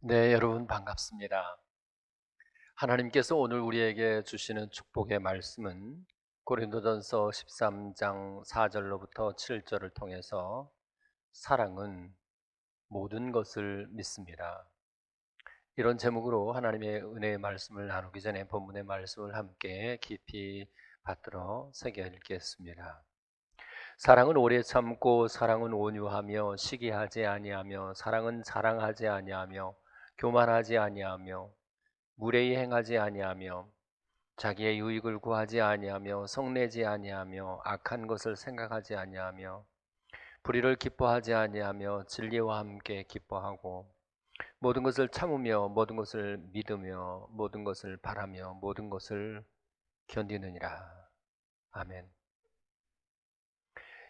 네, 여러분 반갑습니다. 하나님께서 오늘 우리에게 주시는 축복의 말씀은 고린도전서 13장 4절로부터 7절을 통해서 사랑은 모든 것을 믿습니다. 이런 제목으로 하나님의 은혜의 말씀을 나누기 전에 본문의 말씀을 함께 깊이 받들어 새겨 읽겠습니다. 사랑은 오래 참고 사랑은 온유하며 시기하지 아니하며 사랑은 자랑하지 아니하며 교만하지 아니하며 무례히 행하지 아니하며 자기의 유익을 구하지 아니하며 성내지 아니하며 악한 것을 생각하지 아니하며 불의를 기뻐하지 아니하며 진리와 함께 기뻐하고 모든 것을 참으며 모든 것을 믿으며 모든 것을 바라며 모든 것을 견디느니라. 아멘.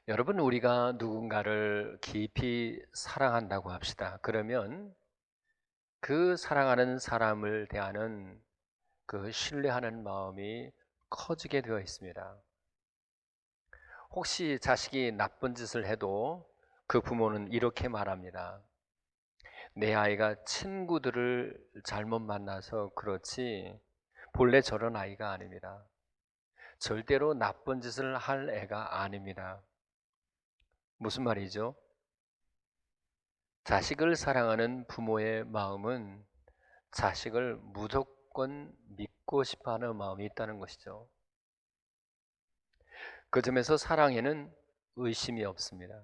여러분, 우리가 누군가를 깊이 사랑한다고 합시다. 그러면 그 사랑하는 사람을 대하는 그 신뢰하는 마음이 커지게 되어 있습니다. 혹시 자식이 나쁜 짓을 해도 그 부모는 이렇게 말합니다. 내 아이가 친구들을 잘못 만나서 그렇지 본래 저런 아이가 아닙니다. 절대로 나쁜 짓을 할 애가 아닙니다. 무슨 말이죠? 자식을 사랑하는 부모의 마음은 자식을 무조건 믿고 싶어하는 마음이 있다는 것이죠. 그 점에서 사랑에는 의심이 없습니다.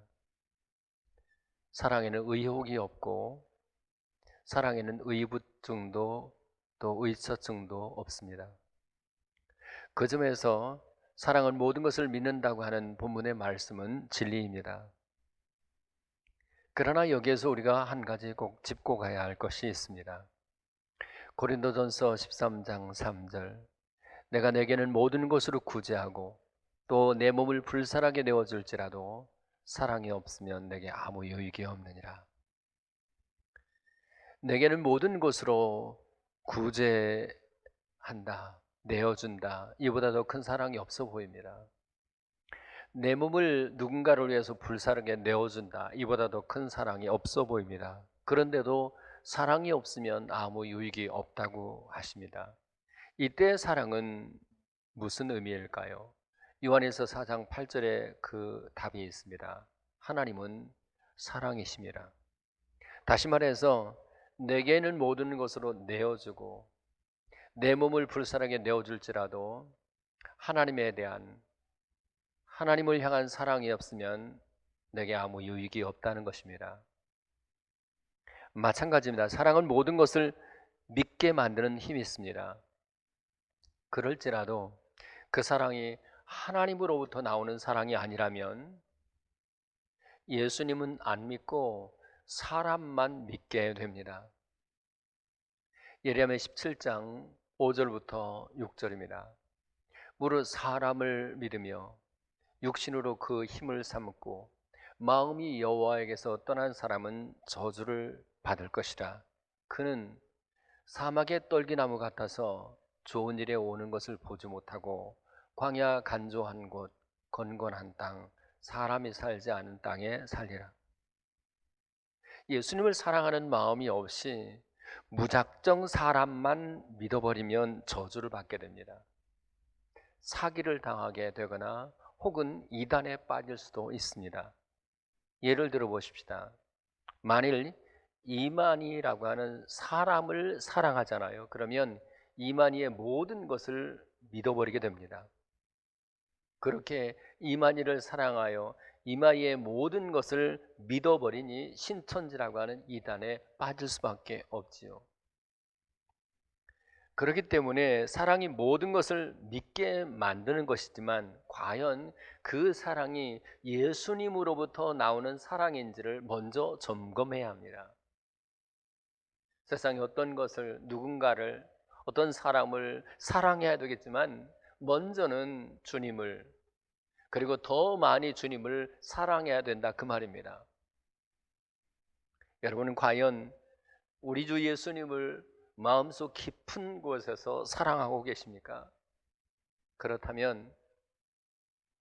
사랑에는 의혹이 없고 사랑에는 의부증도 또 의처증도 없습니다. 그 점에서 사랑은 모든 것을 믿는다고 하는 본문의 말씀은 진리입니다. 그러나 여기에서 우리가 한 가지 꼭 짚고 가야 할 것이 있습니다. 고린도전서 13장 3절, 내가 내게는 모든 것으로 구제하고 또 내 몸을 불살하게 내어줄지라도 사랑이 없으면 내게 아무 유익이 없느니라. 내게는 모든 것으로 구제한다, 내어준다, 이보다 더 큰 사랑이 없어 보입니다. 내 몸을 누군가를 위해서 불사르게 내어준다, 이보다 더 큰 사랑이 없어 보입니다. 그런데도 사랑이 없으면 아무 유익이 없다고 하십니다. 이때 사랑은 무슨 의미일까요? 요한일서 4장 8절에 그 답이 있습니다. 하나님은 사랑이십니다. 다시 말해서 내게는 모든 것으로 내어주고 내 몸을 불사르게 내어줄지라도 하나님에 대한, 하나님을 향한 사랑이 없으면 내게 아무 유익이 없다는 것입니다. 마찬가지입니다. 사랑은 모든 것을 믿게 만드는 힘이 있습니다. 그럴지라도 그 사랑이 하나님으로부터 나오는 사랑이 아니라면 예수님은 안 믿고 사람만 믿게 됩니다. 예레미야 17장 5절부터 6절입니다. 무릇 사람을 믿으며 육신으로 그 힘을 삼고 마음이 여호와에게서 떠난 사람은 저주를 받을 것이라. 그는 사막의 떨기나무 같아서 좋은 일에 오는 것을 보지 못하고 광야 간조한 곳 건건한 땅 사람이 살지 않은 땅에 살리라. 예수님을 사랑하는 마음이 없이 무작정 사람만 믿어버리면 저주를 받게 됩니다. 사기를 당하게 되거나 혹은 이단에 빠질 수도 있습니다. 예를 들어 보십시다. 만일 이만희라고 하는 사람을 사랑하잖아요. 그러면 이만희의 모든 것을 믿어버리게 됩니다. 그렇게 이만희를 사랑하여 이만희의 모든 것을 믿어버리니 신천지라고 하는 이단에 빠질 수밖에 없지요. 그렇기 때문에 사랑이 모든 것을 믿게 만드는 것이지만 과연 그 사랑이 예수님으로부터 나오는 사랑인지를 먼저 점검해야 합니다. 세상에 어떤 것을, 누군가를, 어떤 사람을 사랑해야 되겠지만 먼저는 주님을, 그리고 더 많이 주님을 사랑해야 된다, 그 말입니다. 여러분은 과연 우리 주 예수님을 마음속 깊은 곳에서 사랑하고 계십니까? 그렇다면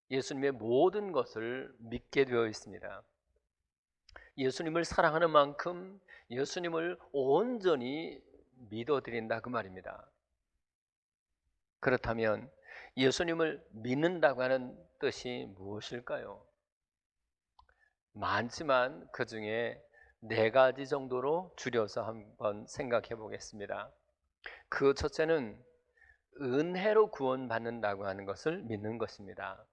예수님의 모든 것을 믿게 되어 있습니다. 예수님을 사랑하는 만큼 예수님을 온전히 믿어드린다, 그 말입니다. 그렇다면 예수님을 믿는다고 하는 뜻이 무엇일까요? 많지만 그 중에 4가지 정도로 줄여서 한번 생각해 보겠습니다. 그 첫째는 은혜로 구원받는다고 하는 것을 믿는 것입니다.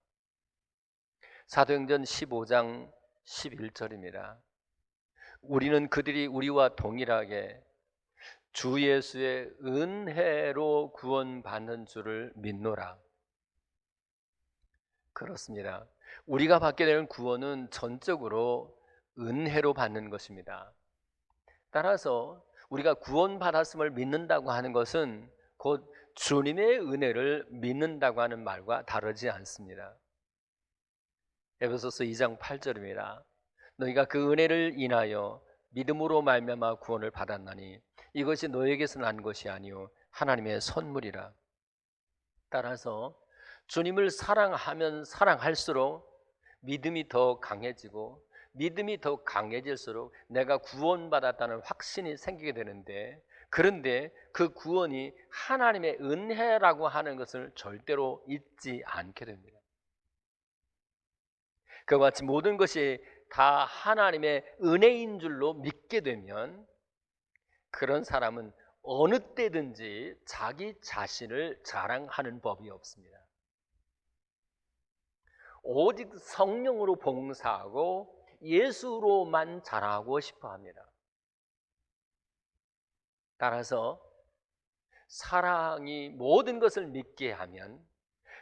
사도행전 15장 11절입니다. 우리는 그들이 우리와 동일하게 주 예수의 은혜로 구원받는 줄을 믿노라. 그렇습니다. 우리가 받게 되는 구원은 전적으로 은혜로 받는 것입니다. 따라서 우리가 구원받았음을 믿는다고 하는 것은 곧 주님의 은혜를 믿는다고 하는 말과 다르지 않습니다. 에베소서 2장 8절입니다. 너희가 그 은혜를 인하여 믿음으로 말미암아 구원을 받았나니 이것이 너희에게서 난 것이 아니요 하나님의 선물이라. 따라서 주님을 사랑하면 사랑할수록 믿음이 더 강해지고 믿음이 더 강해질수록 내가 구원받았다는 확신이 생기게 되는데, 그런데 그 구원이 하나님의 은혜라고 하는 것을 절대로 잊지 않게 됩니다. 그와 같이 모든 것이 다 하나님의 은혜인 줄로 믿게 되면 그런 사람은 어느 때든지 자기 자신을 자랑하는 법이 없습니다. 오직 성령으로 봉사하고 예수로만 자라고 싶어 합니다. 따라서 사랑이 모든 것을 믿게 하면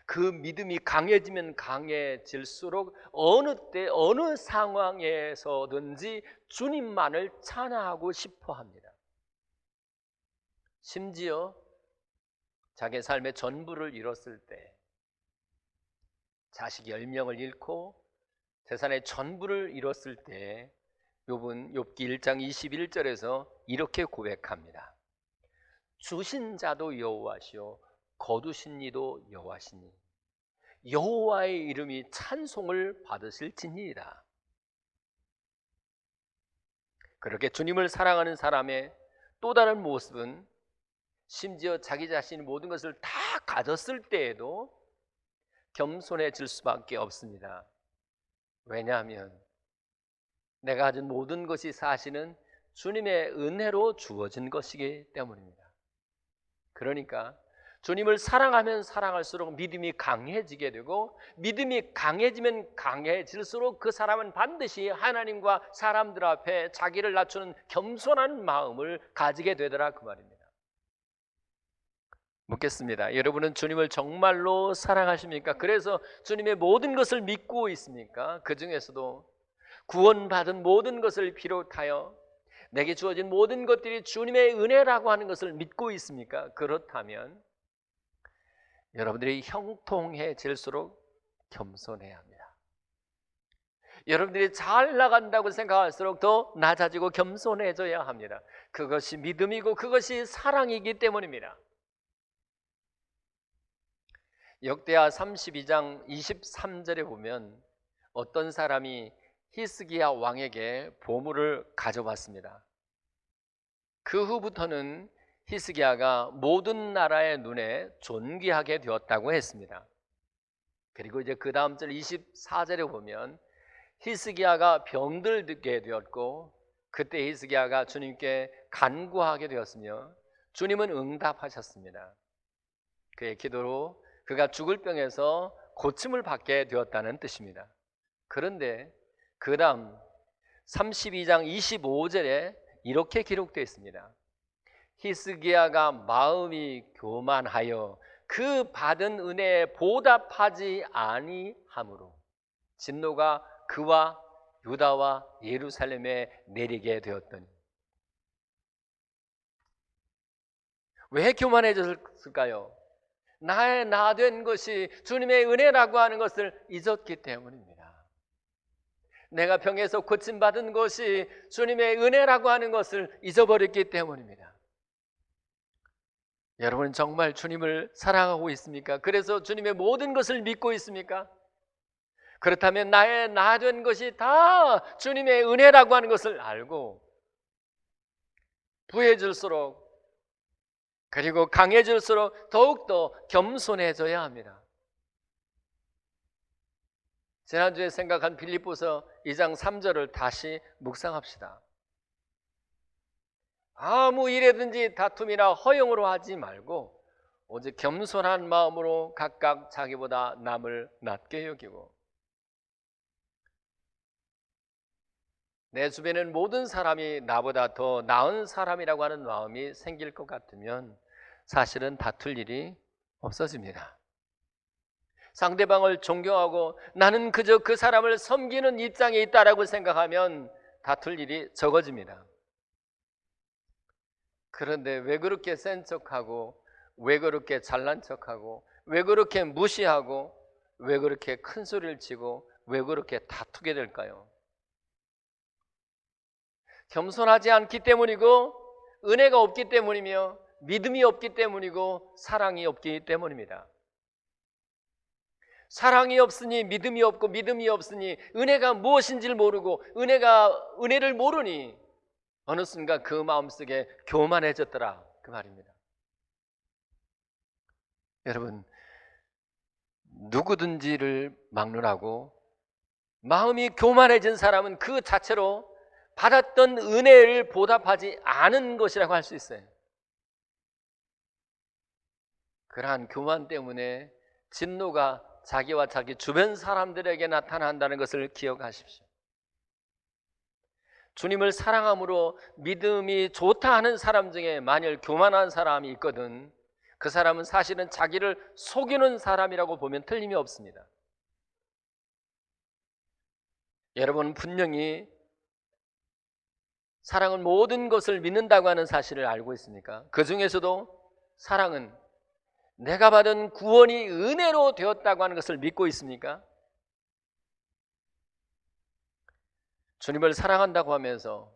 그 믿음이 강해지면 강해질수록 어느 때 어느 상황에서든지 주님만을 찬양하고 싶어 합니다. 심지어 자기 삶의 전부를 잃었을 때, 자식 10명을 잃고 재산의 전부를 잃었을 때 욥기 1장 21절에서 이렇게 고백합니다. 주신 자도 여호와시요 거두신 이도 여호와시니 여호와의 이름이 찬송을 받으실지니이다. 그렇게 주님을 사랑하는 사람의 또 다른 모습은 심지어 자기 자신이 모든 것을 다 가졌을 때에도 겸손해질 수밖에 없습니다. 왜냐하면 내가 가진 모든 것이 사실은 주님의 은혜로 주어진 것이기 때문입니다. 그러니까 주님을 사랑하면 사랑할수록 믿음이 강해지게 되고, 믿음이 강해지면 강해질수록 그 사람은 반드시 하나님과 사람들 앞에 자기를 낮추는 겸손한 마음을 가지게 되더라, 그 말입니다. 묻겠습니다. 여러분은 주님을 정말로 사랑하십니까? 그래서 주님의 모든 것을 믿고 있습니까? 그 중에서도 구원받은 모든 것을 비롯하여 내게 주어진 모든 것들이 주님의 은혜라고 하는 것을 믿고 있습니까? 그렇다면 여러분들이 형통해질수록 겸손해야 합니다. 여러분들이 잘 나간다고 생각할수록 더 낮아지고 겸손해져야 합니다. 그것이 믿음이고 그것이 사랑이기 때문입니다. 역대하 32장 23절에 보면 어떤 사람이 히스기야 왕에게 보물을 가져왔습니다. 그 후부터는 히스기야가 모든 나라의 눈에 존귀하게 되었다고 했습니다. 그리고 이제 그 다음 절 24절에 보면 히스기야가 병들게 되었고, 그때 히스기야가 주님께 간구하게 되었으며 주님은 응답하셨습니다. 그의 기도로 그가 죽을 병에서 고침을 받게 되었다는 뜻입니다. 그런데 그 다음 32장 25절에 이렇게 기록되어 있습니다. 히스기야가 마음이 교만하여 그 받은 은혜에 보답하지 아니함으로 진노가 그와 유다와 예루살렘에 내리게 되었더니. 왜 교만해졌을까요? 나의 나 된 것이 주님의 은혜라고 하는 것을 잊었기 때문입니다. 내가 병에서 고침받은 것이 주님의 은혜라고 하는 것을 잊어버렸기 때문입니다. 여러분 정말 주님을 사랑하고 있습니까? 그래서 주님의 모든 것을 믿고 있습니까? 그렇다면 나의 나 된 것이 다 주님의 은혜라고 하는 것을 알고 부해질수록 그리고 강해질수록 더욱더 겸손해져야 합니다. 지난주에 생각한 빌립보서 2장 3절을 다시 묵상합시다. 아무 일에든지 다툼이나 허용으로 하지 말고 오직 겸손한 마음으로 각각 자기보다 남을 낮게 여기고, 내 주변엔 모든 사람이 나보다 더 나은 사람이라고 하는 마음이 생길 것 같으면 사실은 다툴 일이 없어집니다. 상대방을 존경하고 나는 그저 그 사람을 섬기는 입장에 있다라고 생각하면 다툴 일이 적어집니다. 그런데 왜 그렇게 센 척하고, 왜 그렇게 잘난 척하고, 왜 그렇게 무시하고, 왜 그렇게 큰 소리를 치고, 왜 그렇게 다투게 될까요? 겸손하지 않기 때문이고, 은혜가 없기 때문이며, 믿음이 없기 때문이고, 사랑이 없기 때문입니다. 사랑이 없으니 믿음이 없고, 믿음이 없으니 은혜가 무엇인지를 모르고, 은혜를 모르니 어느 순간 그 마음속에 교만해졌더라, 그 말입니다. 여러분, 누구든지를 막론하고 마음이 교만해진 사람은 그 자체로 받았던 은혜를 보답하지 않은 것이라고 할 수 있어요. 그러한 교만 때문에 진노가 자기와 자기 주변 사람들에게 나타난다는 것을 기억하십시오. 주님을 사랑함으로 믿음이 좋다 하는 사람 중에 만일 교만한 사람이 있거든, 그 사람은 사실은 자기를 속이는 사람이라고 보면 틀림이 없습니다. 여러분 분명히 사랑은 모든 것을 믿는다고 하는 사실을 알고 있습니까? 그 중에서도 사랑은 내가 받은 구원이 은혜로 되었다고 하는 것을 믿고 있습니까? 주님을 사랑한다고 하면서,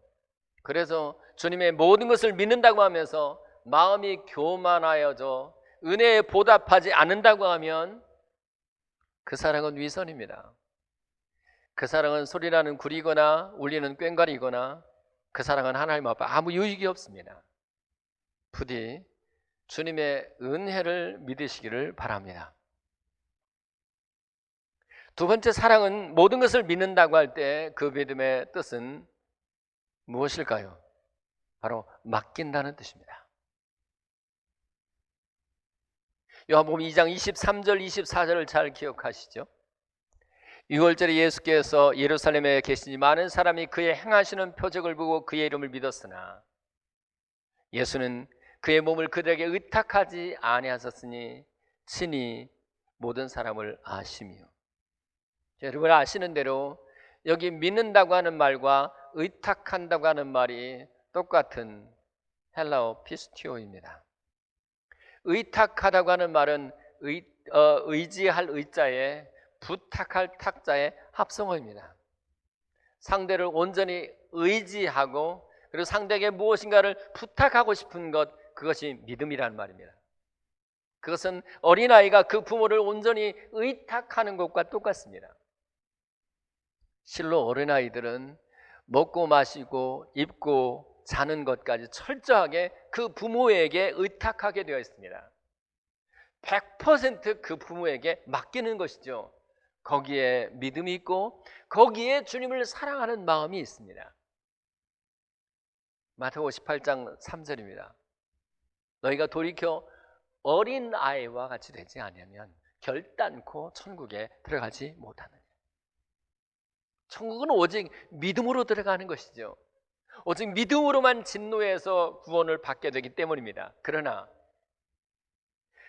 그래서 주님의 모든 것을 믿는다고 하면서 마음이 교만하여져 은혜에 보답하지 않는다고 하면 그 사랑은 위선입니다. 그 사랑은 소리나는 구리거나 울리는 꽹과리거나 그 사랑은 하나님 앞에 아무 유익이 없습니다. 부디 주님의 은혜를 믿으시기를 바랍니다. 두 번째, 사랑은 모든 것을 믿는다고 할 때 그 믿음의 뜻은 무엇일까요? 바로 맡긴다는 뜻입니다. 요한복음 2장 23절 24절을 잘 기억하시죠? 6월절에 예수께서 예루살렘에 계시니 많은 사람이 그의 행하시는 표적을 보고 그의 이름을 믿었으나 예수는 그의 몸을 그들에게 의탁하지 아니하셨으니 친히 모든 사람을 아시며. 여러분 아시는 대로 여기 믿는다고 하는 말과 의탁한다고 하는 말이 똑같은 헬라어 피스티오입니다. 의탁하다고 하는 말은 의지할 의자에 부탁할 탁자의 합성어입니다. 상대를 온전히 의지하고 그리고 상대에게 무엇인가를 부탁하고 싶은 것, 그것이 믿음이라는 말입니다. 그것은 어린아이가 그 부모를 온전히 의탁하는 것과 똑같습니다. 실로 어린아이들은 먹고 마시고 입고 자는 것까지 철저하게 그 부모에게 의탁하게 되어 있습니다. 100% 그 부모에게 맡기는 것이죠. 거기에 믿음이 있고 거기에 주님을 사랑하는 마음이 있습니다. 마태복음 18장 3절입니다. 너희가 돌이켜 어린아이와 같이 되지 않으면 결단코 천국에 들어가지 못하느냐. 천국은 오직 믿음으로 들어가는 것이죠. 오직 믿음으로만 진노에서 구원을 받게 되기 때문입니다. 그러나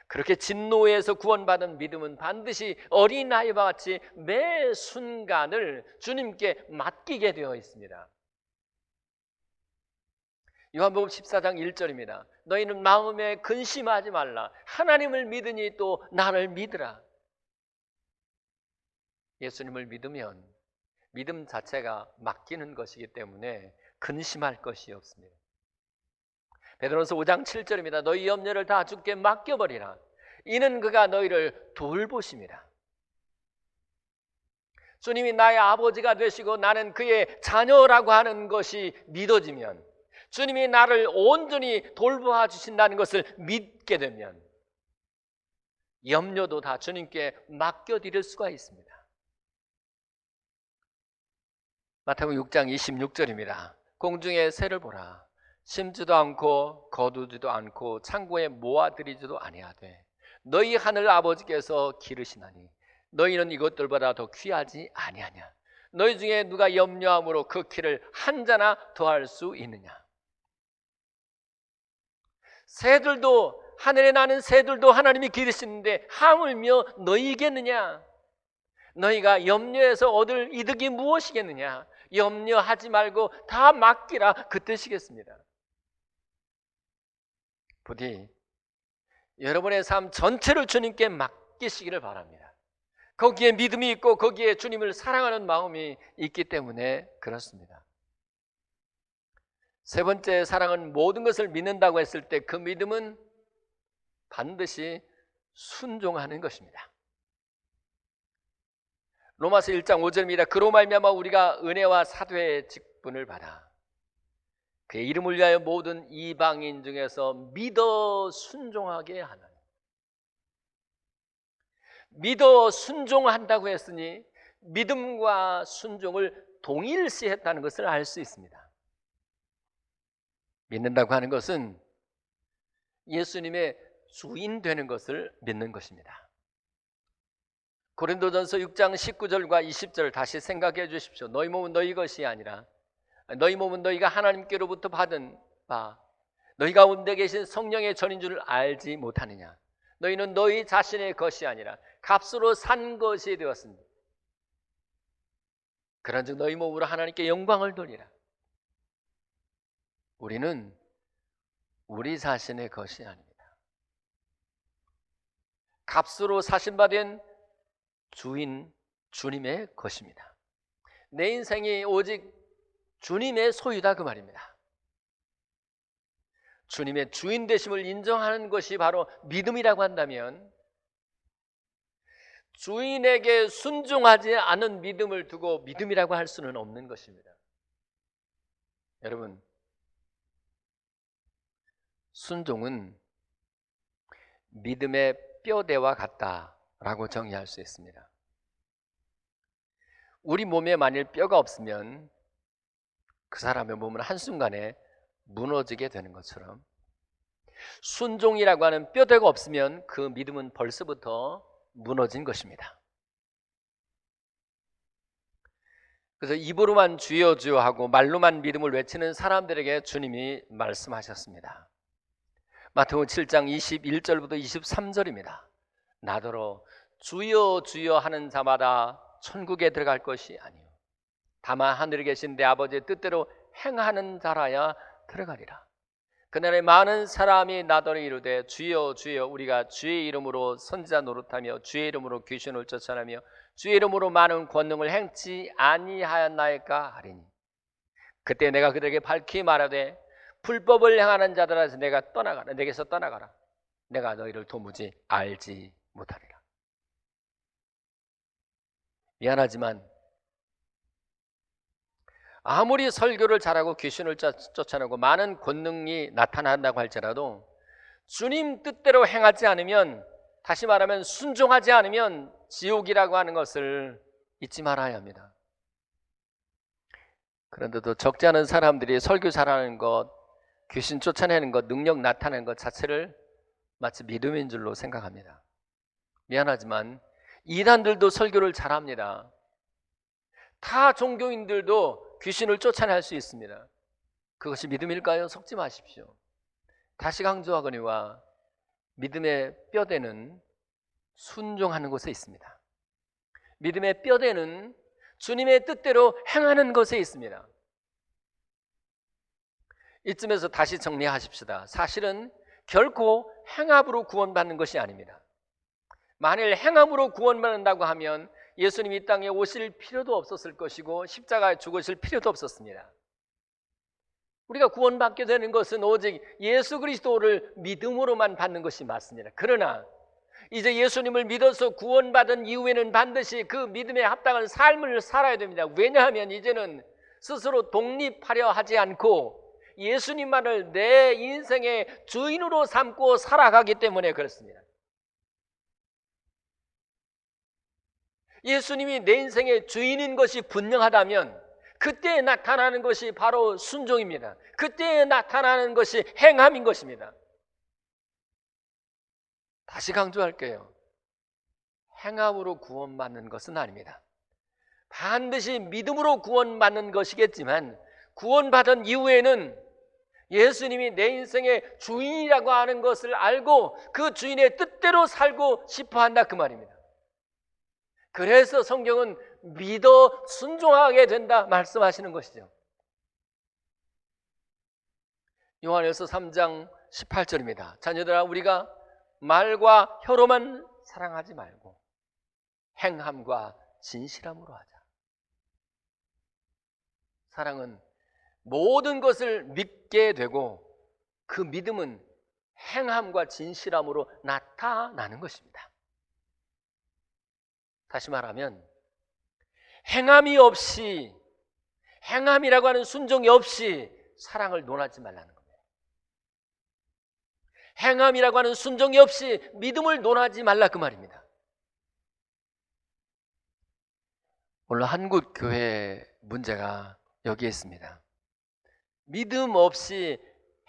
그렇게 진노에서 구원받은 믿음은 반드시 어린아이와 같이 매 순간을 주님께 맡기게 되어 있습니다. 요한복음 14장 1절입니다. 너희는 마음에 근심하지 말라. 하나님을 믿으니 또 나를 믿으라. 예수님을 믿으면 믿음 자체가 맡기는 것이기 때문에 근심할 것이 없습니다. 베드로서 5장 7절입니다. 너희 염려를 다 주께 맡겨버리라. 이는 그가 너희를 돌보심이라. 주님이 나의 아버지가 되시고 나는 그의 자녀라고 하는 것이 믿어지면, 주님이 나를 온전히 돌보아 주신다는 것을 믿게 되면 염려도 다 주님께 맡겨드릴 수가 있습니다. 마태복음 6장 26절입니다. 공중의 새를 보라. 심지도 않고 거두지도 않고 창고에 모아들이지도 아니하되 너희 하늘 아버지께서 기르시나니 너희는 이것들보다 더 귀하지 아니하냐. 너희 중에 누가 염려함으로 그 키를 한 자나 더할 수 있느냐. 새들도, 하늘에 나는 새들도 하나님이 기르시는데 하물며 너희겠느냐. 너희가 염려해서 얻을 이득이 무엇이겠느냐. 염려하지 말고 다 맡기라, 그 뜻이겠습니다. 부디 여러분의 삶 전체를 주님께 맡기시기를 바랍니다. 거기에 믿음이 있고 거기에 주님을 사랑하는 마음이 있기 때문에 그렇습니다. 세 번째, 사랑은 모든 것을 믿는다고 했을 때 그 믿음은 반드시 순종하는 것입니다. 로마서 1장 5절입니다. 그로 말미암아 우리가 은혜와 사도의 직분을 받아 그의 이름을 위하여 모든 이방인 중에서 믿어 순종하게 하나니. 믿어 순종한다고 했으니 믿음과 순종을 동일시했다는 것을 알 수 있습니다. 믿는다고 하는 것은 예수님의 주인 되는 것을 믿는 것입니다. 고린도전서 6장 19절과 20절을 다시 생각해 주십시오. 너희 몸은 너희 것이 아니라 너희 몸은 너희가 하나님께로부터 받은 바 너희 가운데 계신 성령의 전인 줄 알지 못하느냐. 너희는 너희 자신의 것이 아니라 값으로 산 것이 되었습니다. 그런즉 너희 몸으로 하나님께 영광을 돌리라. 우리는 우리 자신의 것이 아닙니다. 값으로 사신 바 된 주인 주님의 것입니다. 내 인생이 오직 주님의 소유다, 그 말입니다. 주님의 주인 되심을 인정하는 것이 바로 믿음이라고 한다면, 주인에게 순종하지 않은 믿음을 두고 믿음이라고 할 수는 없는 것입니다. 여러분, 순종은 믿음의 뼈대와 같다라고 정의할 수 있습니다. 우리 몸에 만일 뼈가 없으면 그 사람의 몸은 한순간에 무너지게 되는 것처럼, 순종이라고 하는 뼈대가 없으면 그 믿음은 벌써부터 무너진 것입니다. 그래서 입으로만 주여 주여 하고 말로만 믿음을 외치는 사람들에게 주님이 말씀하셨습니다. 마태복음 7장 21절부터 23절입니다. 나더러 주여 주여 하는 자마다 천국에 들어갈 것이 아니요 다만 하늘에 계신 내 아버지의 뜻대로 행하는 자라야 들어가리라. 그날에 많은 사람이 나더러 이르되 주여 주여 우리가 주의 이름으로 선지자 노릇하며 주의 이름으로 귀신을 쫓아내며 주의 이름으로 많은 권능을 행치 아니하였나이까 하리니, 그때 내가 그들에게 밝히 말하되 불법을 행하는 자들아서 내게서 떠나가라. 내가 너희를 도무지 알지 못하리라. 미안하지만 아무리 설교를 잘하고 귀신을 쫓아내고 많은 권능이 나타난다고 할지라도 주님 뜻대로 행하지 않으면, 다시 말하면 순종하지 않으면 지옥이라고 하는 것을 잊지 말아야 합니다. 그런데도 적지 않은 사람들이 설교 잘하는 것, 귀신 쫓아내는 것, 능력 나타내는 것 자체를 마치 믿음인 줄로 생각합니다. 미안하지만 이단들도 설교를 잘합니다. 타 종교인들도 귀신을 쫓아낼 수 있습니다. 그것이 믿음일까요? 속지 마십시오. 다시 강조하거니와 믿음의 뼈대는 순종하는 곳에 있습니다. 믿음의 뼈대는 주님의 뜻대로 행하는 것에 있습니다. 이쯤에서 다시 정리하십시다. 사실은 결코 행함으로 구원받는 것이 아닙니다. 만일 행함으로 구원받는다고 하면 예수님이 이 땅에 오실 필요도 없었을 것이고 십자가에 죽으실 필요도 없었습니다. 우리가 구원받게 되는 것은 오직 예수 그리스도를 믿음으로만 받는 것이 맞습니다. 그러나 이제 예수님을 믿어서 구원받은 이후에는 반드시 그 믿음에 합당한 삶을 살아야 됩니다. 왜냐하면 이제는 스스로 독립하려 하지 않고 예수님만을 내 인생의 주인으로 삼고 살아가기 때문에 그렇습니다. 예수님이 내 인생의 주인인 것이 분명하다면 그때 나타나는 것이 바로 순종입니다. 그때 나타나는 것이 행함인 것입니다. 다시 강조할게요. 행함으로 구원받는 것은 아닙니다. 반드시 믿음으로 구원받는 것이겠지만 구원받은 이후에는 예수님이 내 인생의 주인이라고 하는 것을 알고 그 주인의 뜻대로 살고 싶어 한다 그 말입니다. 그래서 성경은 믿어 순종하게 된다 말씀하시는 것이죠. 요한일서 3장 18절입니다. 자녀들아 우리가 말과 혀로만 사랑하지 말고 행함과 진실함으로 하자. 사랑은 모든 것을 믿게 되고 그 믿음은 행함과 진실함으로 나타나는 것입니다. 다시 말하면 행함이 없이, 행함이라고 하는 순종이 없이 사랑을 논하지 말라는 겁니다. 행함이라고 하는 순종이 없이 믿음을 논하지 말라 그 말입니다. 오늘 한국 교회의 문제가 여기에 있습니다. 믿음 없이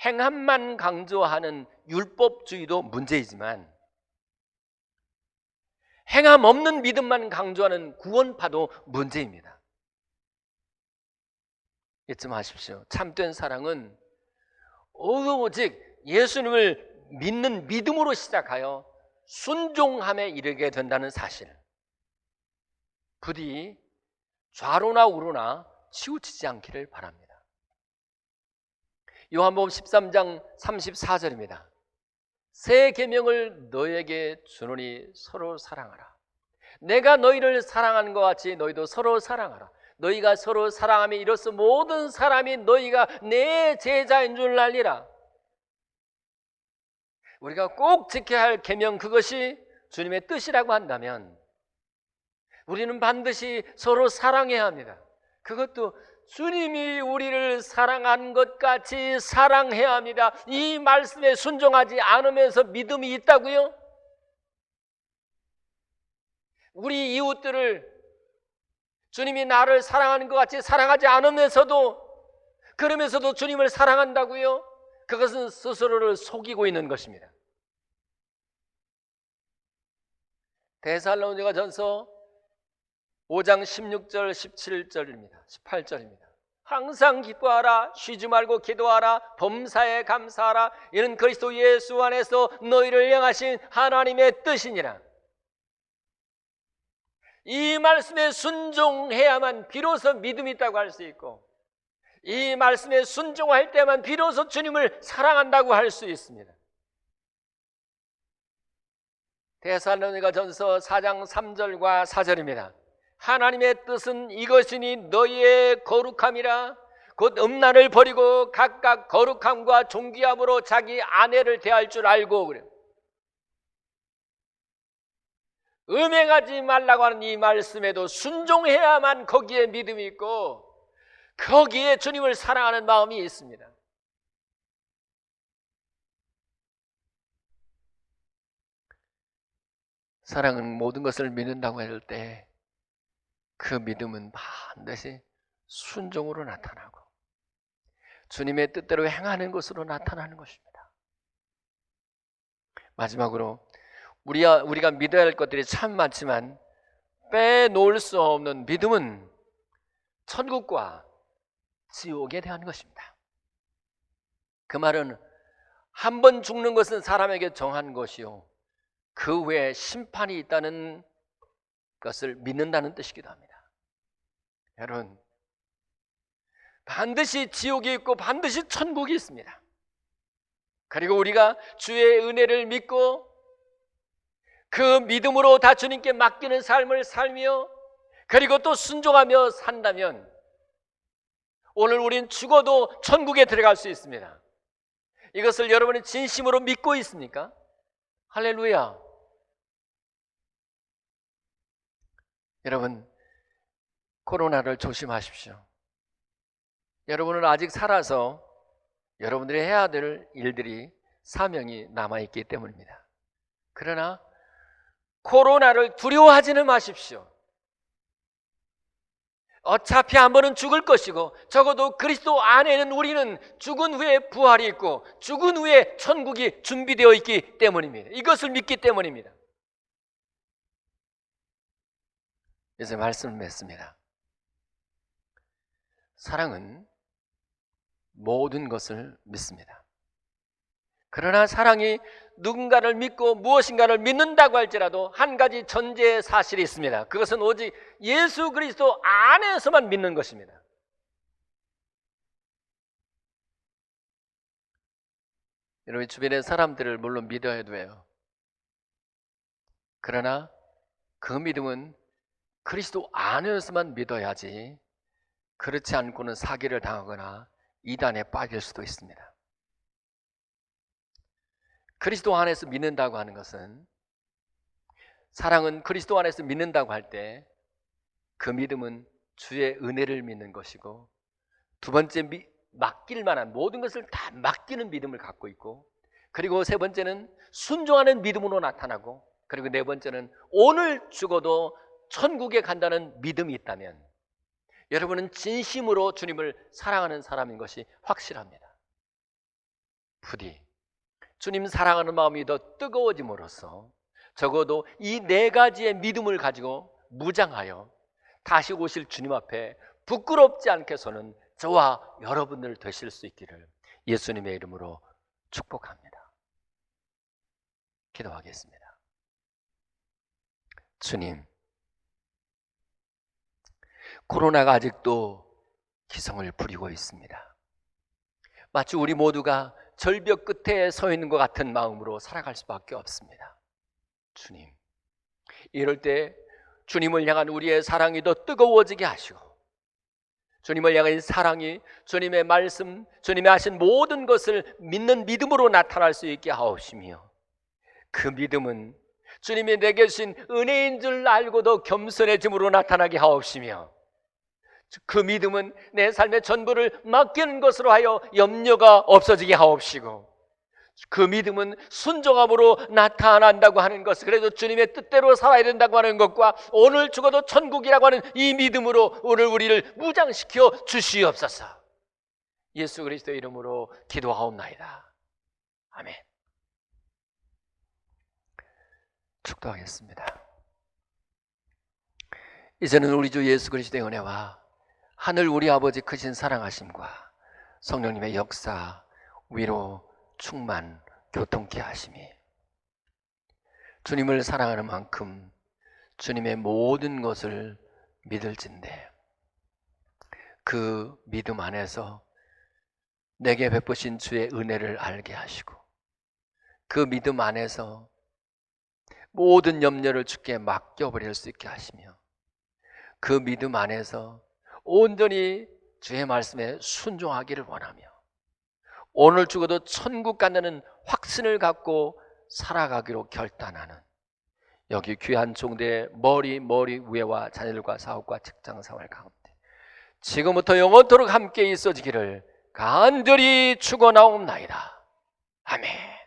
행함만 강조하는 율법주의도 문제이지만 행함 없는 믿음만 강조하는 구원파도 문제입니다. 잊지 마십시오. 참된 사랑은 오직 예수님을 믿는 믿음으로 시작하여 순종함에 이르게 된다는 사실, 부디 좌로나 우로나 치우치지 않기를 바랍니다. 요한복음 13장 34절입니다. 새 계명을 너에게 주노니 서로 사랑하라. 내가 너희를 사랑하는 것 같이 너희도 서로 사랑하라. 너희가 서로 사랑하며 이로써 모든 사람이 너희가 내 제자인 줄 알리라. 우리가 꼭 지켜야 할 계명, 그것이 주님의 뜻이라고 한다면 우리는 반드시 서로 사랑해야 합니다. 그것도 주님이 우리를 사랑한 것 같이 사랑해야 합니다. 이 말씀에 순종하지 않으면서 믿음이 있다고요? 우리 이웃들을 주님이 나를 사랑하는 것 같이 사랑하지 않으면서도, 그러면서도 주님을 사랑한다고요? 그것은 스스로를 속이고 있는 것입니다. 데살로니가전서 5장 16절 17절입니다. 18절입니다. 항상 기뻐하라, 쉬지 말고 기도하라, 범사에 감사하라. 이는 그리스도 예수 안에서 너희를 향하신 하나님의 뜻이니라. 이 말씀에 순종해야만 비로소 믿음이 있다고 할 수 있고, 이 말씀에 순종할 때만 비로소 주님을 사랑한다고 할 수 있습니다. 데살로니가전서 4장 3절과 4절입니다. 하나님의 뜻은 이것이니 너희의 거룩함이라. 곧 음란을 버리고 각각 거룩함과 존귀함으로 자기 아내를 대할 줄 알고. 그래. 음행하지 말라고 하는 이 말씀에도 순종해야만 거기에 믿음이 있고 거기에 주님을 사랑하는 마음이 있습니다. 사랑은 모든 것을 믿는다고 할 때 그 믿음은 반드시 순종으로 나타나고 주님의 뜻대로 행하는 것으로 나타나는 것입니다. 마지막으로 우리가 믿어야 할 것들이 참 많지만 빼놓을 수 없는 믿음은 천국과 지옥에 대한 것입니다. 그 말은 한 번 죽는 것은 사람에게 정한 것이요 그 후에 심판이 있다는 것을 믿는다는 뜻이기도 합니다. 여러분, 반드시 지옥이 있고 반드시 천국이 있습니다. 그리고 우리가 주의 은혜를 믿고 그 믿음으로 다 주님께 맡기는 삶을 살며 그리고 또 순종하며 산다면 오늘 우린 죽어도 천국에 들어갈 수 있습니다. 이것을 여러분이 진심으로 믿고 있습니까? 할렐루야. 여러분, 코로나를 조심하십시오. 여러분은 아직 살아서 여러분들이 해야 될 일들이 사명이 남아있기 때문입니다. 그러나 코로나를 두려워하지는 마십시오. 어차피 한 번은 죽을 것이고 적어도 그리스도 안에는 우리는 죽은 후에 부활이 있고 죽은 후에 천국이 준비되어 있기 때문입니다. 이것을 믿기 때문입니다. 이제 말씀을 맺습니다. 사랑은 모든 것을 믿습니다. 그러나 사랑이 누군가를 믿고 무엇인가를 믿는다고 할지라도 한 가지 전제 사실이 있습니다. 그것은 오직 예수 그리스도 안에서만 믿는 것입니다. 여러분, 주변의 사람들을 물론 믿어야 돼요. 그러나 그 믿음은 그리스도 안에서만 믿어야지 그렇지 않고는 사기를 당하거나 이단에 빠질 수도 있습니다. 그리스도 안에서 믿는다고 하는 것은 사랑은 그리스도 안에서 믿는다고 할 때 그 믿음은 주의 은혜를 믿는 것이고 두 번째 맡길 만한 모든 것을 다 맡기는 믿음을 갖고 있고 그리고 세 번째는 순종하는 믿음으로 나타나고 그리고 네 번째는 오늘 죽어도 천국에 간다는 믿음이 있다면 여러분은 진심으로 주님을 사랑하는 사람인 것이 확실합니다. 부디 주님 사랑하는 마음이 더 뜨거워짐으로써 적어도 이 네 가지의 믿음을 가지고 무장하여 다시 오실 주님 앞에 부끄럽지 않게 서는 저와 여러분들 되실 수 있기를 예수님의 이름으로 축복합니다. 기도하겠습니다. 주님, 코로나가 아직도 기성을 부리고 있습니다. 마치 우리 모두가 절벽 끝에 서 있는 것 같은 마음으로 살아갈 수밖에 없습니다. 주님, 이럴 때 주님을 향한 우리의 사랑이 더 뜨거워지게 하시고 주님을 향한 사랑이 주님의 말씀, 주님이 하신 모든 것을 믿는 믿음으로 나타날 수 있게 하옵시며 그 믿음은 주님이 내게 주신 은혜인 줄 알고도 겸손해짐으로 나타나게 하옵시며 그 믿음은 내 삶의 전부를 맡기는 것으로 하여 염려가 없어지게 하옵시고 그 믿음은 순종함으로 나타난다고 하는 것, 그래도 주님의 뜻대로 살아야 된다고 하는 것과 오늘 죽어도 천국이라고 하는 이 믿음으로 오늘 우리를 무장시켜 주시옵소서. 예수 그리스도의 이름으로 기도하옵나이다. 아멘. 축도하겠습니다. 이제는 우리 주 예수 그리스도의 은혜와 하늘 우리 아버지 크신 사랑하심과 성령님의 역사, 위로, 충만, 교통케 하심이 주님을 사랑하는 만큼 주님의 모든 것을 믿을진대 그 믿음 안에서 내게 베푸신 주의 은혜를 알게 하시고 그 믿음 안에서 모든 염려를 주께 맡겨버릴 수 있게 하시며 그 믿음 안에서 온전히 주의 말씀에 순종하기를 원하며 오늘 죽어도 천국 간다는 확신을 갖고 살아가기로 결단하는 여기 귀한 종대의 머리 위에와 자녀들과 사업과 직장 생활 가운데 지금부터 영원토록 함께 있어지기를 간절히 축원하옵나이다. 아멘.